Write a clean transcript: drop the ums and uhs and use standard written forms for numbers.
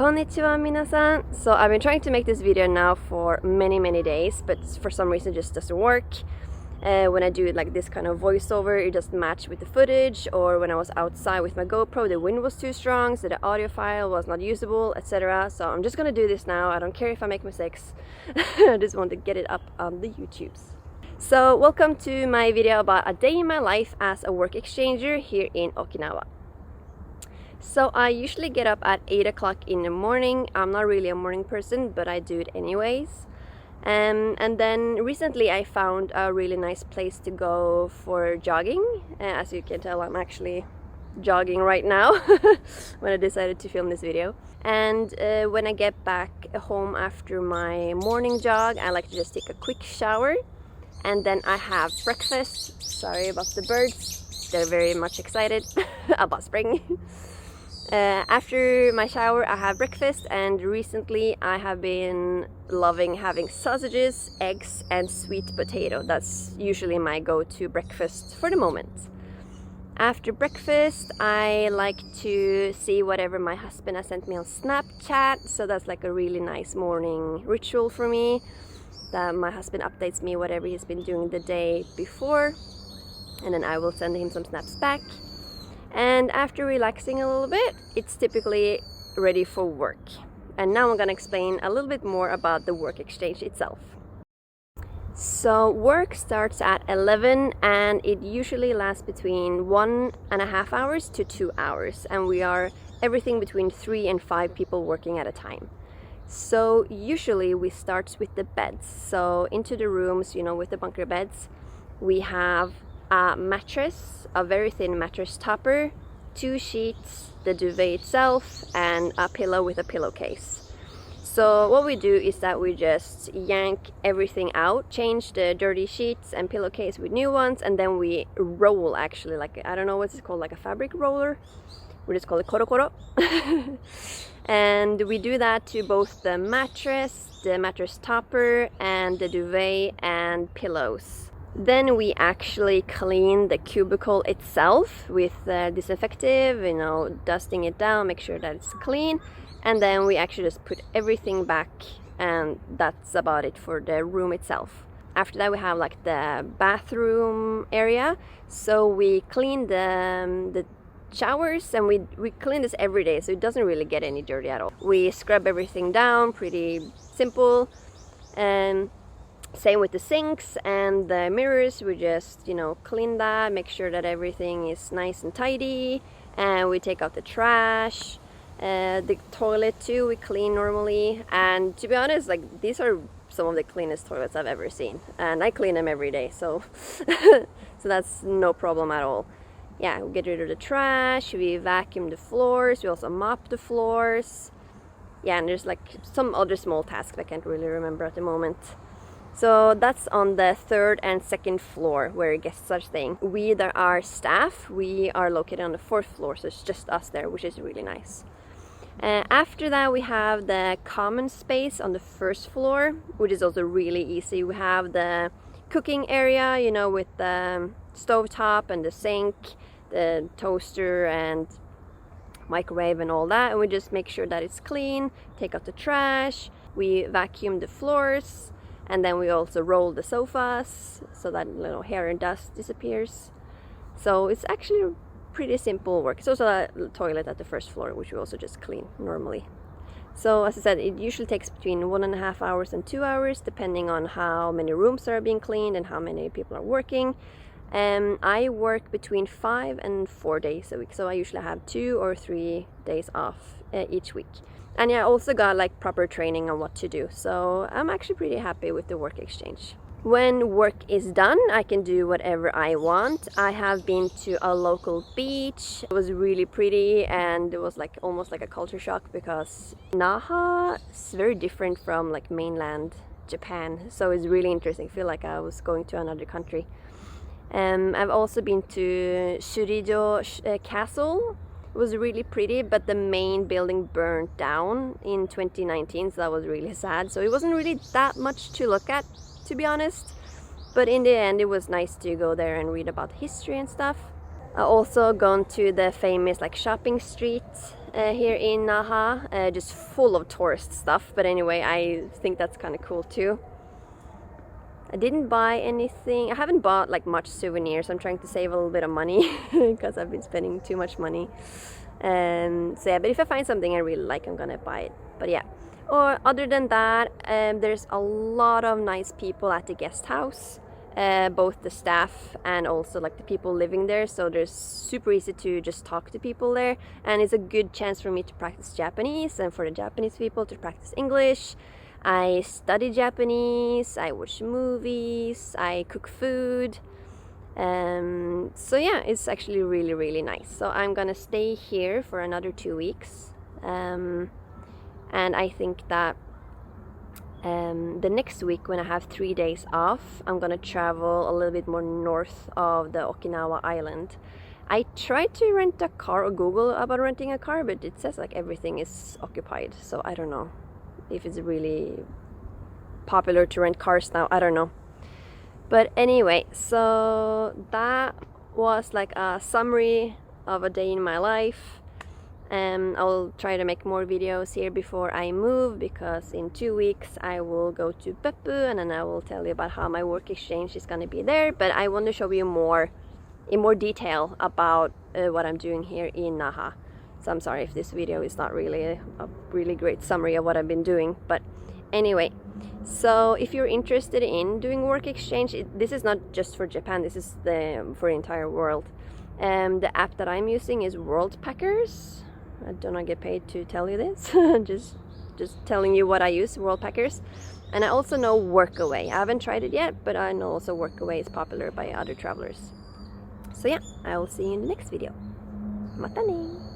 Konnichiwa minasan! So I've been trying to make this video now for many days, but for some reason it just doesn't work. When I do it like this kind of voiceover, it doesn't match with the footage, or when I was outside with my GoPro, the wind was too strong, so the audio file was not usable, etc. So I'm just gonna do this now. I don't care if I make mistakes. I just want to get it up on the YouTubes. So welcome to my video about a day in my life as a work exchanger here in Okinawa. So I usually get up at 8 o'clock in the morning. I'm not really a morning person, but I do it anyways. And then recently I found a really nice place to go for jogging. As you can tell, I'm actually jogging right now when I decided to film this video. And when I get back home after my morning jog, I like to just take a quick shower. And then I have breakfast. Sorry about the birds. They're very much excited about spring. After my shower, I have breakfast, and recently I have been loving having sausages, eggs, and sweet potato. That's usually my go-to breakfast for the moment. After breakfast, I like to see whatever my husband has sent me on Snapchat, so that's like a really nice morning ritual for me, that my husband updates me whatever he's been doing the day before, and then I will send him some snaps back. And after relaxing a little bit, it's typically ready for work. And now I'm gonna explain a little bit more about the work exchange itself. So work starts at 11 and it usually lasts between 1.5 hours to 2 hours. And we are everything between 3 and 5 people working at a time. So usually we start with the beds. So into the rooms, you know, with the bunker beds, we have a mattress, a very thin mattress topper, 2 sheets, the duvet itself, and a pillow with a pillowcase. So what we do is that we just yank everything out, change the dirty sheets and pillowcase with new ones, and then we roll, actually, like, I don't know what's it called, like a fabric roller. We just call it koro. And we do that to both the mattress topper, and the duvet and pillows. Then we actually clean the cubicle itself with disinfectant, you know, dusting it down, make sure that it's clean. And then we actually just put everything back, and that's about it for the room itself. After that we have like the bathroom area. So we clean the showers, and we clean this every day, so it doesn't really get any dirty at all. We scrub everything down, pretty simple. And same with the sinks and the mirrors. We just, you know, clean that, make sure that everything is nice and tidy, and we take out the trash. The toilet too, we clean normally, and to be honest, like, these are some of the cleanest toilets I've ever seen, and I clean them every day, so so that's no problem at all. Yeah, we get rid of the trash, we vacuum the floors, we also mop the floors. Yeah, and there's like some other small tasks I can't really remember at the moment. So that's on the 3rd and 2nd floor where guests are staying. We that are staff, we are located on the 4th floor, so it's just us there, which is really nice. After that we have the common space on the 1st floor, which is also really easy. We have the cooking area, you know, with the stove top and the sink, the toaster and microwave and all that, and we just make sure that it's clean, take out the trash, we vacuum the floors. And then we also roll the sofas so that little hair and dust disappears. So it's actually pretty simple work. It's also a toilet at the 1st floor, which we also just clean normally. So as I said, it usually takes between 1.5 hours and 2 hours, depending on how many rooms are being cleaned and how many people are working. I work between 5 and 4 days a week, so I usually have 2 or 3 days off each week. And yeah, I also got like proper training on what to do, so I'm actually pretty happy with the work exchange. When work is done, I can do whatever I want. I have been to a local beach. It was really pretty, and it was like almost like a culture shock because Naha is very different from like mainland Japan, so it's really interesting. I feel like I was going to another country. I've also been to Shurijo Castle. It was really pretty, but the main building burned down in 2019, so that was really sad. So it wasn't really that much to look at, to be honest. But in the end, it was nice to go there and read about history and stuff. I also gone to the famous like shopping street here in Naha, just full of tourist stuff. But anyway, I think that's kind of cool too. I didn't buy anything. I haven't bought like much souvenirs. I'm trying to save a little bit of money because I've been spending too much money. So yeah, but if I find something I really like, I'm gonna buy it. But yeah, or other than that, there's a lot of nice people at the guest house, both the staff and also like the people living there. So there's super easy to just talk to people there, and it's a good chance for me to practice Japanese and for the Japanese people to practice English. I study Japanese, I watch movies, I cook food. So yeah, it's actually really nice. So I'm gonna stay here for another 2 weeks. And I think that the next week when I have 3 days off, I'm gonna travel a little bit more north of the Okinawa island. I tried to rent a car or Google about renting a car, but it says like everything is occupied. So I don't know if it's really popular to rent cars now. I don't know. But anyway, so that was like a summary of a day in my life. I'll try to make more videos here before I move, because in 2 weeks I will go to Beppu and then I will tell you about how my work exchange is going to be there. But I want to show you more in more detail about what I'm doing here in Naha. So I'm sorry if this video is not really a really great summary of what I've been doing. But anyway, so if you're interested in doing work exchange, this is not just for Japan, this is for the entire world. The app that I'm using is World Packers. I do not get paid to tell you this, just telling you what I use, World Packers. And I also know Workaway. I haven't tried it yet, but I know also Workaway is popular by other travelers. So yeah, I will see you in the next video. Mata ne!